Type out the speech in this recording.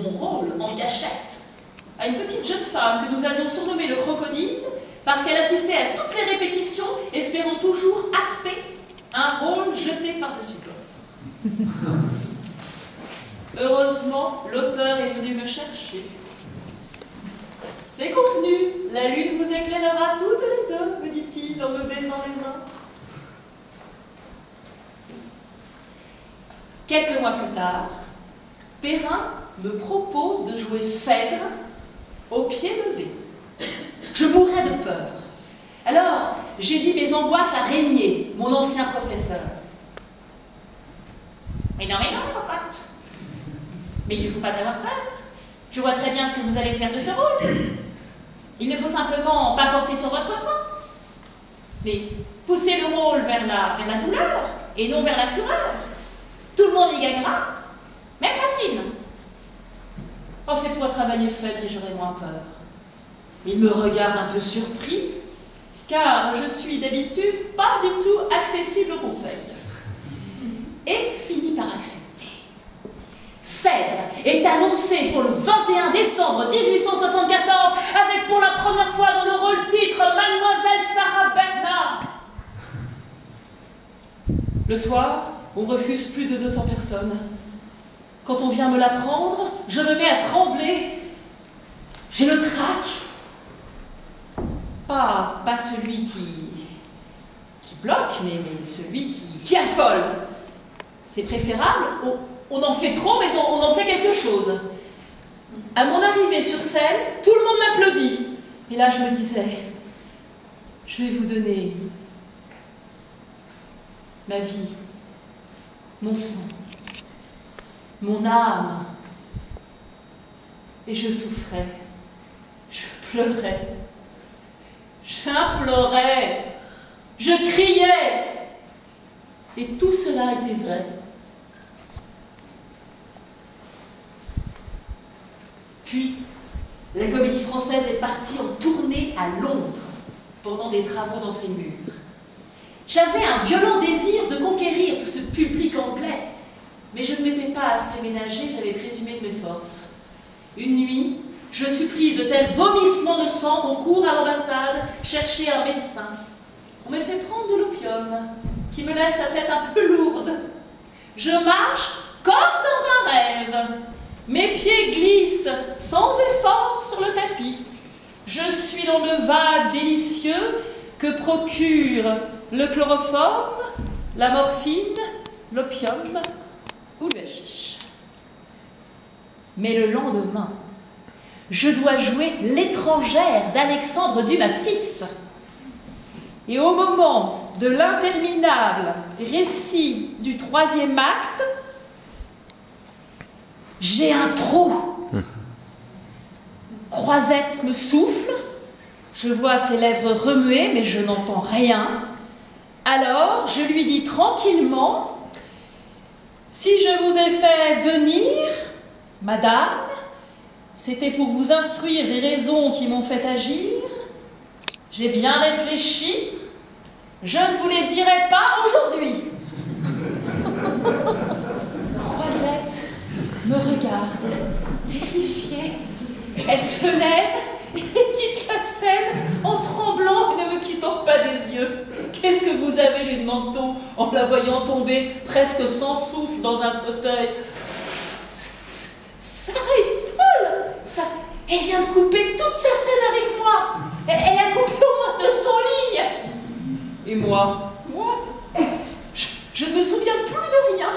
mon rôle en cachette à une petite jeune femme que nous avions surnommée le crocodile parce qu'elle assistait à toutes les répétitions, espérant toujours attraper un rôle jeté par-dessus l'autre. Heureusement, l'auteur est venu me chercher. C'est convenu, la lune vous éclairera toutes les deux, me dit-il en me baisant les mains. Quelques mois plus tard, Perrin me propose de jouer Phèdre au pied levé. Je mourrais de peur. Alors, j'ai dit mes angoisses à Régnier, mon ancien professeur. Mais non, ma cocotte. Mais il ne faut pas avoir peur. Je vois très bien ce que vous allez faire de ce rôle. Il ne faut simplement pas forcer sur votre voix. Mais pousser le rôle vers la douleur et non vers la fureur. Tout le monde y gagnera, même Racine. Oh, fais-toi travailler Phèdre et j'aurai moins peur. Il me regarde un peu surpris, car je suis d'habitude pas du tout accessible au conseil. Et finit par accepter. Phèdre est annoncé pour le 21 décembre 1874 avec pour la première fois dans le rôle-titre Mademoiselle Sarah Bernard. Le soir, on refuse plus de 200 personnes. Quand on vient me l'apprendre, je me mets à trembler. J'ai le trac. Pas celui qui bloque, mais celui qui affole. C'est préférable. On en fait trop, mais on en fait quelque chose. À mon arrivée sur scène, tout le monde m'applaudit. Et là, je me disais, je vais vous donner ma vie, mon sang, mon âme. Et je souffrais, je pleurais, j'implorais, je criais. Et tout cela était vrai. Puis, la Comédie Française est partie en tournée à Londres pendant des travaux dans ses murs. J'avais un violent désir de conquérir tout ce public anglais, mais je ne m'étais pas assez ménagée, j'avais présumé de mes forces. Une nuit, je suis prise de tels vomissements de sang qu'on court à l'ambassade chercher un médecin. On me fait prendre de l'opium, qui me laisse la tête un peu lourde. Je marche comme dans un rêve. Mes pieds glissent sans effort sur le tapis. Je suis dans le vague délicieux que procure le chloroforme, la morphine, l'opium ou le hashish. Mais le lendemain, je dois jouer l'étrangère d'Alexandre Dumas fils. Et au moment de l'interminable récit du 3e acte, j'ai un trou. Croisette me souffle, je vois ses lèvres remuer, mais je n'entends rien. Alors, je lui dis tranquillement, « Si je vous ai fait venir, madame, c'était pour vous instruire des raisons qui m'ont fait agir. J'ai bien réfléchi, je ne vous les dirai pas aujourd'hui. » Croisette me regarde, terrifiée. Elle se lève et quitte la scène en tremblant et ne me quittant pas des yeux. « Qu'est-ce que vous avez, lui demande-t-on, en la voyant tomber presque sans souffle dans un fauteuil. Ça est folle. Elle vient de couper toute sa scène avec moi. Elle a coupé au moins 200 lignes. Et moi, je ne me souviens plus de rien.